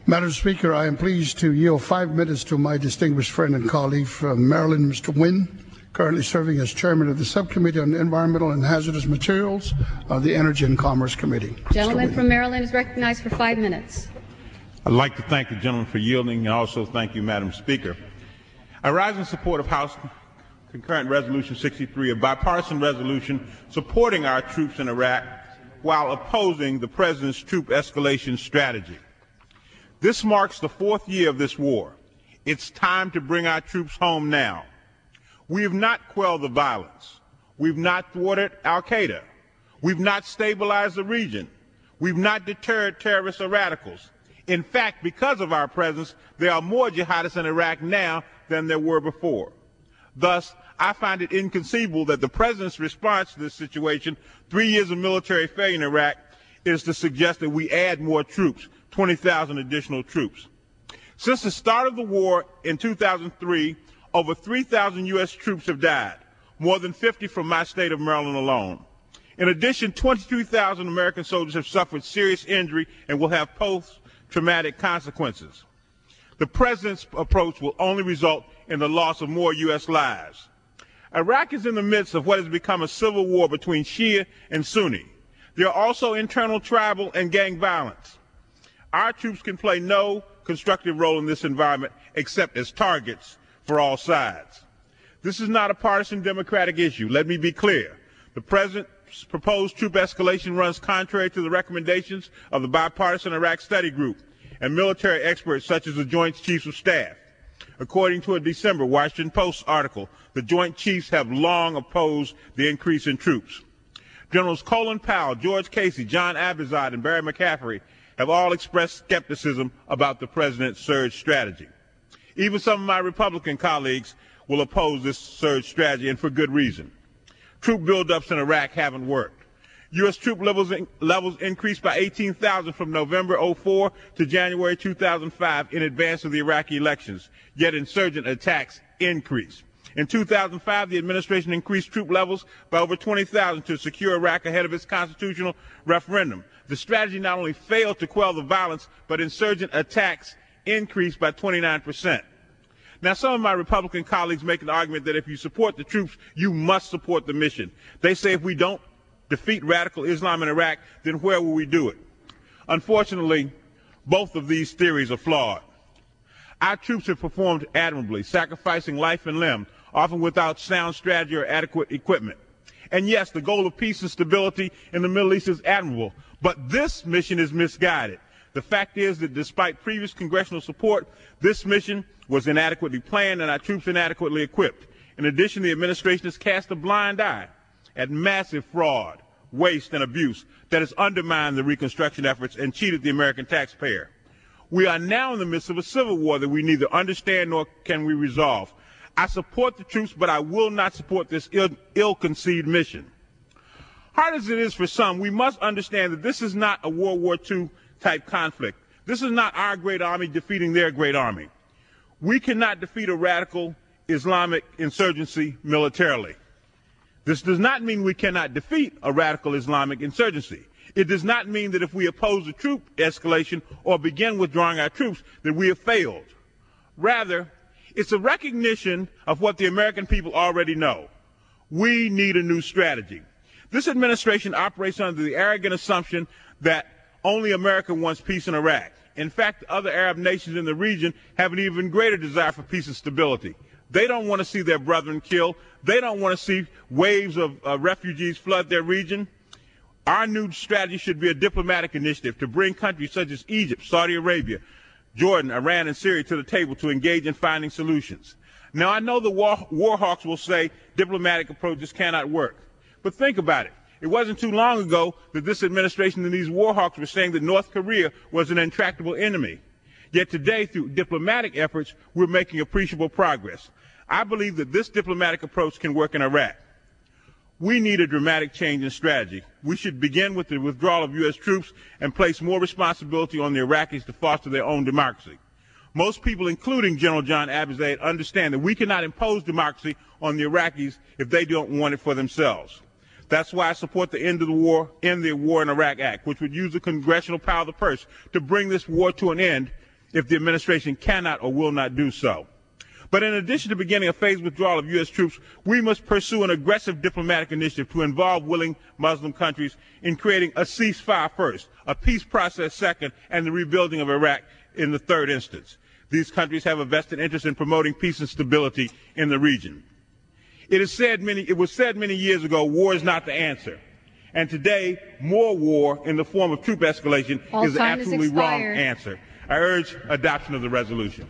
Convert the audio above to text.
Madam Speaker, I am pleased to yield 5 minutes to my distinguished friend and colleague from Maryland, Mr. Wynn, currently serving as chairman of the Subcommittee on Environmental and Hazardous Materials of the Energy and Commerce Committee. Gentleman from Maryland is recognized for 5 minutes. I'd like to thank the gentleman for yielding, and also thank you, Madam Speaker. I rise in support of House Concurrent Resolution 63, a bipartisan resolution supporting our troops in Iraq while opposing the President's troop escalation strategy. This marks the 4th year of this war. It's time to bring our troops home now. We have not quelled the violence. We've not thwarted al-Qaeda. We've not stabilized the region. We've not deterred terrorists or radicals. In fact, because of our presence, there are more jihadists in Iraq now than there were before. Thus, I find it inconceivable that the President's response to this situation, 3 years of military failure in Iraq, is to suggest that we add more troops, 20,000 additional troops. Since the start of the war in 2003, over 3,000 U.S. troops have died, more than 50 from my state of Maryland alone. In addition, 22,000 American soldiers have suffered serious injury and will have post-traumatic consequences. The President's approach will only result in the loss of more U.S. lives. Iraq is in the midst of what has become a civil war between Shia and Sunni. There are also internal tribal and gang violence. Our troops can play no constructive role in this environment except as targets for all sides. This is not a partisan Democratic issue. Let me be clear. The President's proposed troop escalation runs contrary to the recommendations of the Bipartisan Iraq Study Group and military experts such as the Joint Chiefs of Staff. According to a December Washington Post article, the Joint Chiefs have long opposed the increase in troops. Generals Colin Powell, George Casey, John Abizad, and Barry McCaffrey have all expressed skepticism about the President's surge strategy. Even some of my Republican colleagues will oppose this surge strategy, and for good reason. Troop buildups in Iraq haven't worked. U.S. troop levels increased by 18,000 from November 2004 to January 2005 in advance of the Iraqi elections, yet insurgent attacks increased. In 2005, the administration increased troop levels by over 20,000 to secure Iraq ahead of its constitutional referendum. The strategy not only failed to quell the violence, but insurgent attacks increased by 29%. Now, some of my Republican colleagues make an argument that if you support the troops, you must support the mission. They say if we don't defeat radical Islam in Iraq, then where will we do it? Unfortunately, both of these theories are flawed. Our troops have performed admirably, sacrificing life and limb, often without sound strategy or adequate equipment. And yes, the goal of peace and stability in the Middle East is admirable, but this mission is misguided. The fact is that despite previous congressional support, this mission was inadequately planned and our troops inadequately equipped. In addition, the administration has cast a blind eye at massive fraud, waste, and abuse that has undermined the reconstruction efforts and cheated the American taxpayer. We are now in the midst of a civil war that we neither understand nor can we resolve. I support the troops, but I will not support this ill-conceived mission. Hard as it is for some, we must understand that this is not a World War II type conflict. This is not our great army defeating their great army. We cannot defeat a radical Islamic insurgency militarily. This does not mean we cannot defeat a radical Islamic insurgency. It does not mean that if we oppose the troop escalation or begin withdrawing our troops, that we have failed. Rather, it's a recognition of what the American people already know. We need a new strategy. This administration operates under the arrogant assumption that only America wants peace in Iraq. In fact, other Arab nations in the region have an even greater desire for peace and stability. They don't want to see their brethren killed. They don't want to see waves of refugees flood their region. Our new strategy should be a diplomatic initiative to bring countries such as Egypt, Saudi Arabia, Jordan, Iran, and Syria to the table to engage in finding solutions. Now, I know the war hawks will say diplomatic approaches cannot work. But think about it. It wasn't too long ago that this administration and these war hawks were saying that North Korea was an intractable enemy. Yet today, through diplomatic efforts, we're making appreciable progress. I believe that this diplomatic approach can work in Iraq. We need a dramatic change in strategy. We should begin with the withdrawal of U.S. troops and place more responsibility on the Iraqis to foster their own democracy. Most people, including General John Abizad, understand that we cannot impose democracy on the Iraqis if they don't want it for themselves. That's why I support the End the War in Iraq Act, which would use the congressional power of the purse to bring this war to an end if the administration cannot or will not do so. But in addition to beginning a phased withdrawal of U.S. troops, we must pursue an aggressive diplomatic initiative to involve willing Muslim countries in creating a ceasefire first, a peace process second, and the rebuilding of Iraq in the third instance. These countries have a vested interest in promoting peace and stability in the region. It was said many years ago, war is not the answer. And today, more war in the form of troop escalation is the absolutely wrong answer. I urge adoption of the resolution.